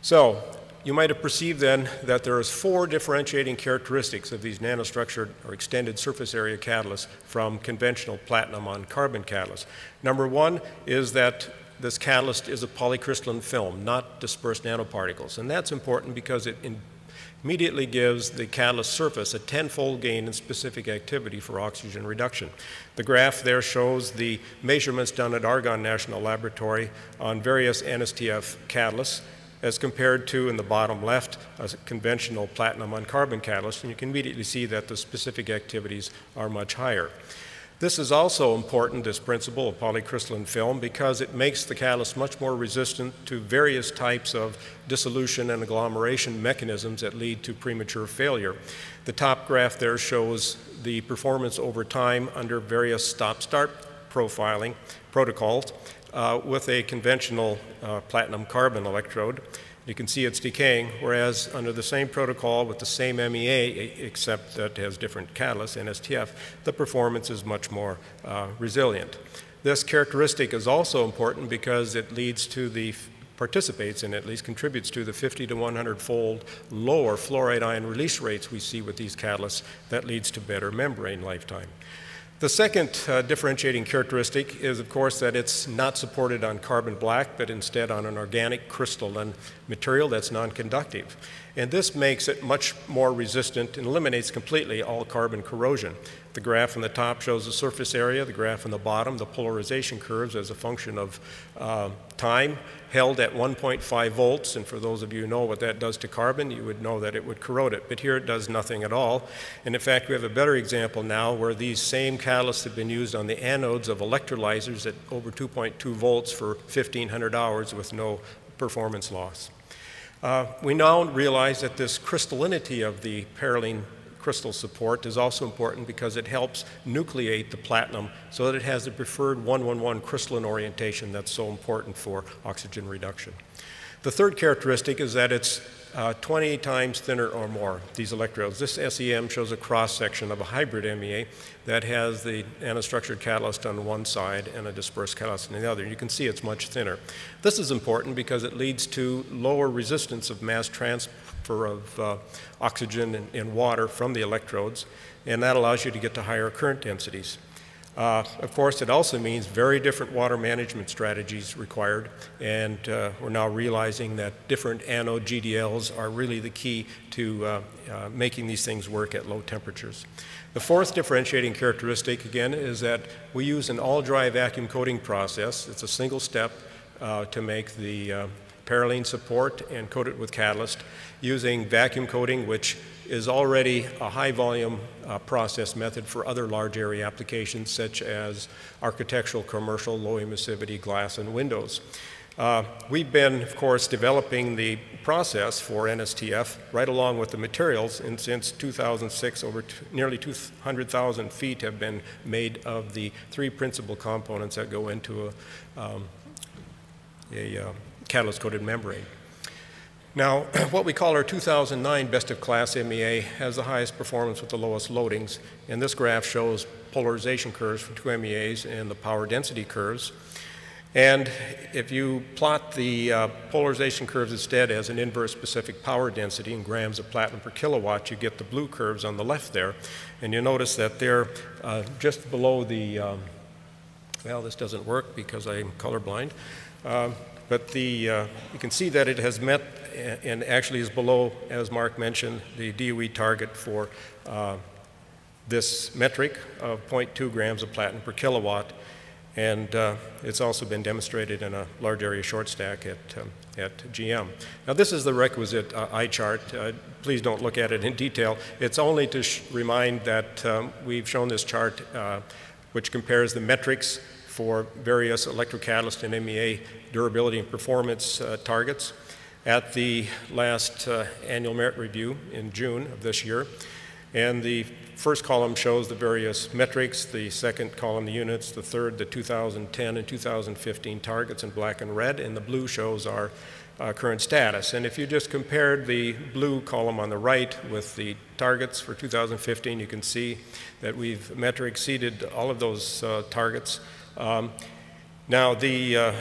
So you might have perceived then that there is 4 differentiating characteristics of these nanostructured or extended surface area catalysts from conventional platinum on carbon catalysts. Number 1 is that this catalyst is a polycrystalline film, not dispersed nanoparticles. And that's important because it immediately gives the catalyst surface a 10-fold gain in specific activity for oxygen reduction. The graph there shows the measurements done at Argonne National Laboratory on various NSTF catalysts as compared to, in the bottom left, a conventional platinum on carbon catalyst, and you can immediately see that the specific activities are much higher. This is also important, this principle of polycrystalline film, because it makes the catalyst much more resistant to various types of dissolution and agglomeration mechanisms that lead to premature failure. The top graph there shows the performance over time under various stop-start profiling protocols with a conventional platinum carbon electrode. You can see it's decaying, whereas under the same protocol with the same MEA, except that it has different catalysts, NSTF, the performance is much more resilient. This characteristic is also important because it leads to participates and at least contributes to the 50 to 100-fold lower fluoride ion release rates we see with these catalysts that leads to better membrane lifetime. The second differentiating characteristic is, of course, that it's not supported on carbon black, but instead on an organic crystalline material that's non-conductive. And this makes it much more resistant and eliminates completely all carbon corrosion. The graph on the top shows the surface area, the graph on the bottom, the polarization curves as a function of time held at 1.5 volts. And for those of you who know what that does to carbon, you would know that it would corrode it. But here it does nothing at all. And in fact, we have a better example now where these same catalysts have been used on the anodes of electrolyzers at over 2.2 volts for 1,500 hours with no performance loss. We now realize that this crystallinity of the perylene crystal support is also important because it helps nucleate the platinum so that it has the preferred 111 crystalline orientation that's so important for oxygen reduction. The third characteristic is that it's 20 times thinner or more, these electrodes. This SEM shows a cross-section of a hybrid MEA that has the nanostructured catalyst on one side and a dispersed catalyst on the other. You can see it's much thinner. This is important because it leads to lower resistance of mass transfer of oxygen and water from the electrodes, and that allows you to get to higher current densities. Of course, it also means very different water management strategies required, and we're now realizing that different anode GDLs are really the key to making these things work at low temperatures. The fourth differentiating characteristic, again, is that we use an all-dry vacuum coating process. It's a single step to make the perylene support and coat it with catalyst using vacuum coating, which is already a high volume process method for other large area applications such as architectural, commercial, low emissivity glass and windows. We've been, of course, developing the process for NSTF right along with the materials, and since 2006 over nearly 200,000 feet have been made of the 3 principal components that go into a catalyst-coated membrane. Now, what we call our 2009 best-of-class MEA has the highest performance with the lowest loadings, and this graph shows polarization curves for 2 MEAs and the power density curves. And if you plot the polarization curves instead as an inverse specific power density in grams of platinum per kilowatt, you get the blue curves on the left there, and you notice that they're just below the, well, this doesn't work because I'm colorblind. But you can see that it has met and actually is below, as Mark mentioned, the DOE target for this metric of 0.2 grams of platinum per kilowatt. And it's also been demonstrated in a large area short stack at GM. Now this is the requisite eye chart. Please don't look at it in detail. It's only to remind that we've shown this chart which compares the metrics for various electrocatalyst and MEA durability and performance targets at the last annual merit review in June of this year. And the first column shows the various metrics, the second column the units, the third the 2010 and 2015 targets in black and red, and the blue shows our current status. And if you just compared the blue column on the right with the targets for 2015, you can see that we've met or exceeded all of those targets. Now the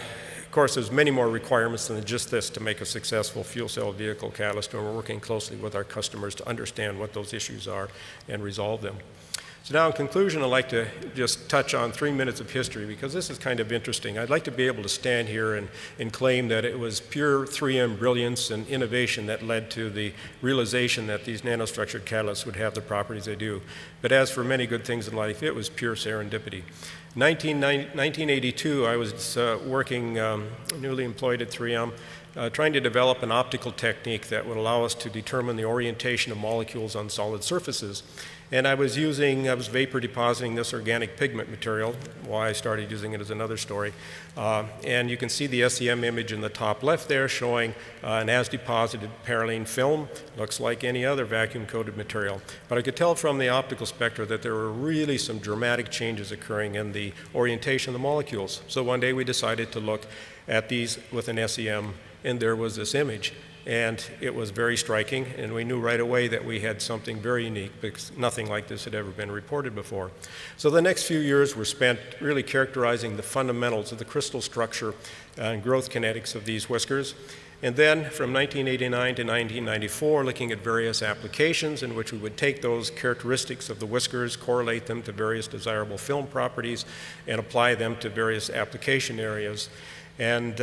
course, there's many more requirements than just this to make a successful fuel cell vehicle catalyst, and we're working closely with our customers to understand what those issues are and resolve them. So now in conclusion, I'd like to just touch on 3 minutes of history, because this is kind of interesting. I'd like to be able to stand here and claim that it was pure 3M brilliance and innovation that led to the realization that these nanostructured catalysts would have the properties they do. But as for many good things in life, it was pure serendipity. 1982, I was working, newly employed at 3M, trying to develop an optical technique that would allow us to determine the orientation of molecules on solid surfaces. And I was vapor depositing this organic pigment material. Why I started using it is another story. And you can see the SEM image in the top left there showing an as-deposited Parylene film. Looks like any other vacuum-coated material. But I could tell from the optical spectra that there were really some dramatic changes occurring in the orientation of the molecules. So one day we decided to look at these with an SEM, and there was this image. And it was very striking, and we knew right away that we had something very unique, because nothing like this had ever been reported before. So the next few years were spent really characterizing the fundamentals of the crystal structure and growth kinetics of these whiskers. And then from 1989 to 1994, looking at various applications in which we would take those characteristics of the whiskers, correlate them to various desirable film properties, and apply them to various application areas. And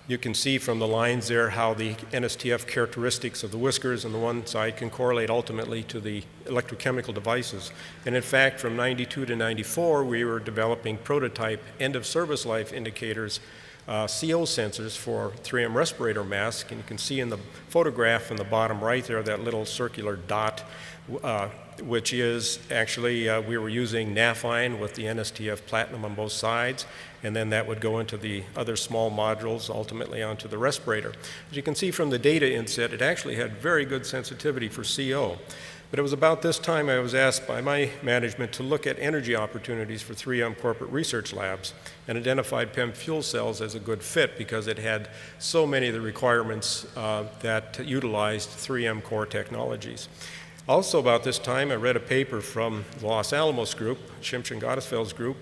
you can see from the lines there how the NSTF characteristics of the whiskers on the one side can correlate ultimately to the electrochemical devices. And in fact, from 92 to 94, we were developing prototype end-of-service life indicators, CO sensors for 3M respirator masks. And you can see in the photograph in the bottom right there that little circular dot, which is actually, we were using Nafine with the NSTF platinum on both sides, and then that would go into the other small modules, ultimately onto the respirator. As you can see from the data inset, it actually had very good sensitivity for CO. But it was about this time I was asked by my management to look at energy opportunities for 3M corporate research labs, and identified PEM fuel cells as a good fit because it had so many of the requirements that utilized 3M core technologies. Also about this time, I read a paper from the Los Alamos group, Shimshin-Gottesfeld's group,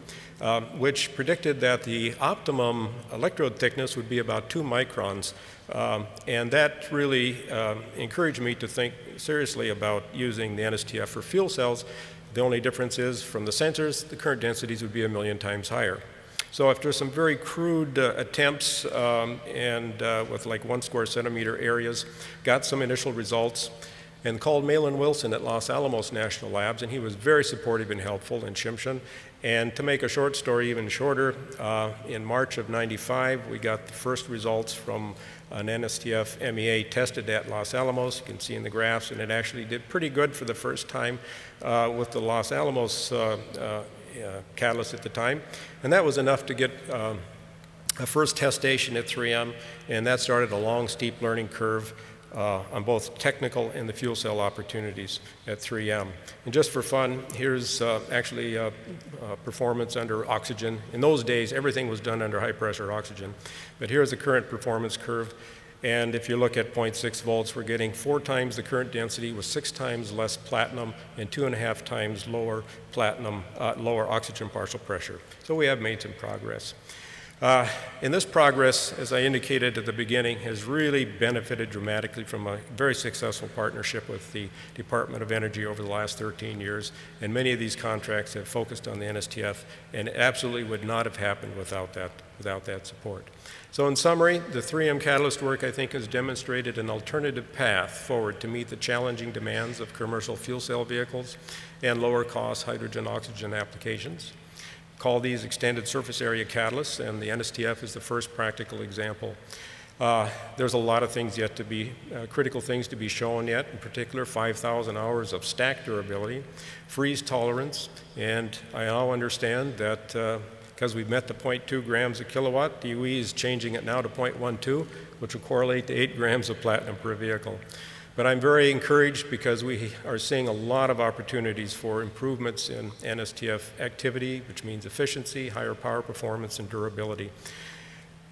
which predicted that the optimum electrode thickness would be about 2 microns. And that really encouraged me to think seriously about using the NSTF for fuel cells. The only difference is from the sensors, the current densities would be 1,000,000 times higher. So after some very crude attempts and with like 1 square centimeter areas, got some initial results, and called Malin Wilson at Los Alamos National Labs, and he was very supportive and helpful in Shimshin. And to make a short story even shorter, in March of '95, we got the first results from an NSTF MEA tested at Los Alamos. You can see in the graphs, and it actually did pretty good for the first time with the Los Alamos catalyst at the time. And that was enough to get a first test station at 3M, and that started a long, steep learning curve on both technical and the fuel cell opportunities at 3M. And just for fun, here's actually performance under oxygen. In those days, everything was done under high pressure oxygen. But here's the current performance curve. And if you look at 0.6 volts, we're getting 4 times the current density with 6 times less platinum and 2.5 times lower platinum, lower oxygen partial pressure. So we have made some progress. And this progress, as I indicated at the beginning, has really benefited dramatically from a very successful partnership with the Department of Energy over the last 13 years. And many of these contracts have focused on the NSTF, and it absolutely would not have happened without that support. So in summary, the 3M catalyst work, I think, has demonstrated an alternative path forward to meet the challenging demands of commercial fuel cell vehicles and lower cost hydrogen-oxygen applications. Call these extended surface area catalysts, and the NSTF is the first practical example. There's a lot of things yet to be, critical things to be shown yet, in particular 5,000 hours of stack durability, freeze tolerance, and I now understand that because we've met the 0.2 grams a kilowatt, DOE is changing it now to 0.12, which will correlate to 8 grams of platinum per vehicle. But I'm very encouraged because we are seeing a lot of opportunities for improvements in NSTF activity, which means efficiency, higher power performance, and durability.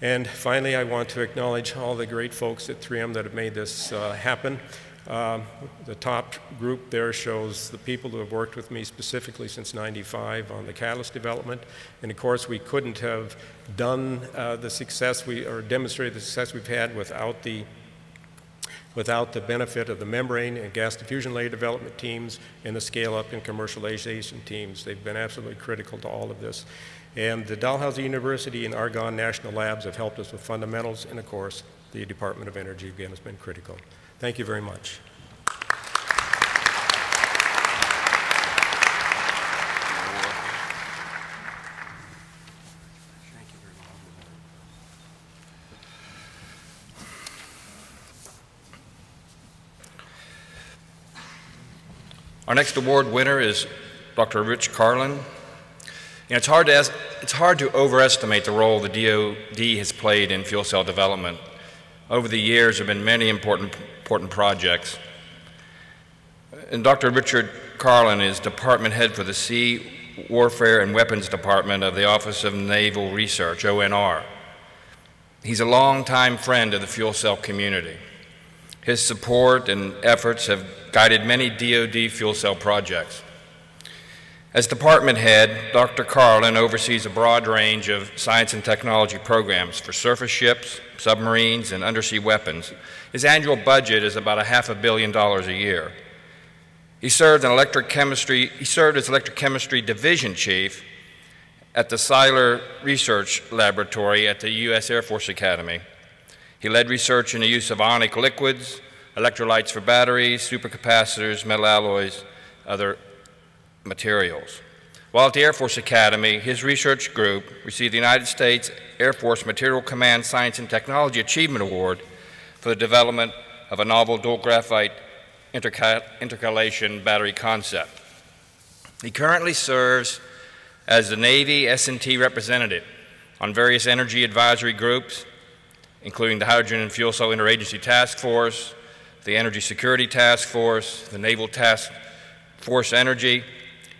And finally, I want to acknowledge all the great folks at 3M that have made this happen. The top group there shows the people who have worked with me specifically since '95 on the catalyst development. And of course, we couldn't have done the success or demonstrated the success we've had without the benefit of the membrane and gas diffusion layer development teams and the scale-up and commercialization teams. They've been absolutely critical to all of this. And the Dalhousie University and Argonne National Labs have helped us with fundamentals, and of course, the Department of Energy, again, has been critical. Thank you very much. Our next award winner is Dr. Rich Carlin. You know, it's hard to overestimate the role the DoD has played in fuel cell development. Over the years, there have been many important projects. And Dr. Richard Carlin is department head for the Sea Warfare and Weapons Department of the Office of Naval Research, ONR. He's a longtime friend of the fuel cell community. His support and efforts have guided many DoD fuel cell projects. As department head, Dr. Carlin oversees a broad range of science and technology programs for surface ships, submarines, and undersea weapons. His annual budget is about $500 million a year. He served as electric chemistry division chief at the Seiler Research Laboratory at the U.S. Air Force Academy. He led research in the use of ionic liquids, electrolytes for batteries, supercapacitors, metal alloys, other materials. While at the Air Force Academy, his research group received the United States Air Force Material Command Science and Technology Achievement Award for the development of a novel dual graphite intercalation battery concept. He currently serves as the Navy S&T representative on various energy advisory groups, including the Hydrogen and Fuel Cell Interagency Task Force, the Energy Security Task Force, the Naval Task Force Energy,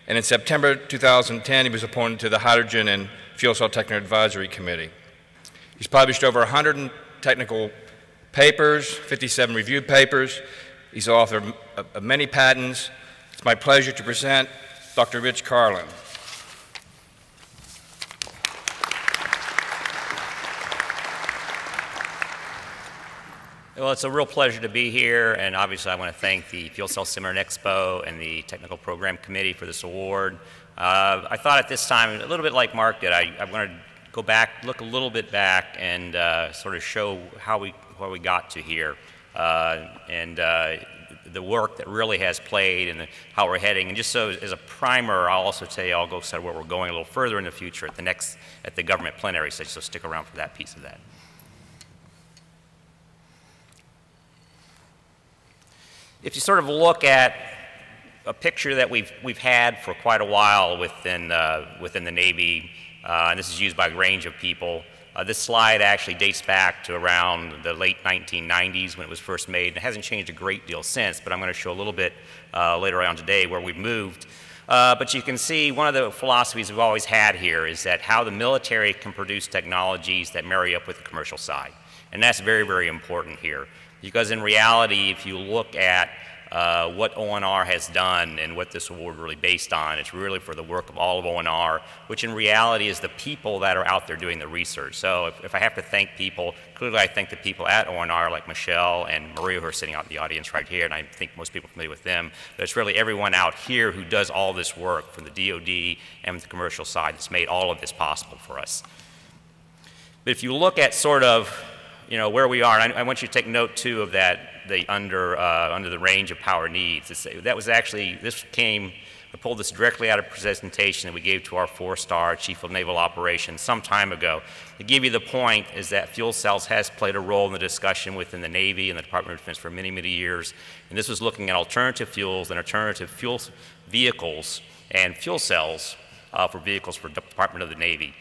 and in September 2010, he was appointed to the Hydrogen and Fuel Cell Technical Advisory Committee. He's published over 100 technical papers, 57 reviewed papers. He's the author of many patents. It's my pleasure to present Dr. Rich Carlin. Well, it's a real pleasure to be here, and obviously I want to thank the Fuel Cell Seminar and Expo and the Technical Program Committee for this award. I thought at this time, a little bit like Mark did, I wanted to go back, look a little bit back, and sort of show how we got to here, and the work that really has played and how we're heading. And just so as a primer, I'll also tell you, I'll go say where we're going a little further in the future at the government plenary session, so stick around for that piece of that. If you sort of look at a picture that we've had for quite a while within the Navy, and this is used by a range of people, this slide actually dates back to around the late 1990s when it was first made. It hasn't changed a great deal since, but I'm going to show a little bit later on today where we've moved. But you can see one of the philosophies we've always had here is that how the military can produce technologies that marry up with the commercial side. And that's very, very important here. Because in reality, if you look at what ONR has done and what this award really based on, it's really for the work of all of ONR, which in reality is the people that are out there doing the research. So if I have to thank people, clearly I thank the people at ONR like Michelle and Maria who are sitting out in the audience right here, and I think most people are familiar with them, but it's really everyone out here who does all this work from the DoD and the commercial side that's made all of this possible for us. But if you look at sort of where we are, and I want you to take note too of that, under the range of power needs. That was actually, I pulled this directly out of a presentation that we gave to our 4-star Chief of Naval Operations some time ago. To give you the point is that fuel cells has played a role in the discussion within the Navy and the Department of Defense for many, many years. And this was looking at alternative fuels and alternative fuel vehicles and fuel cells for vehicles for the Department of the Navy.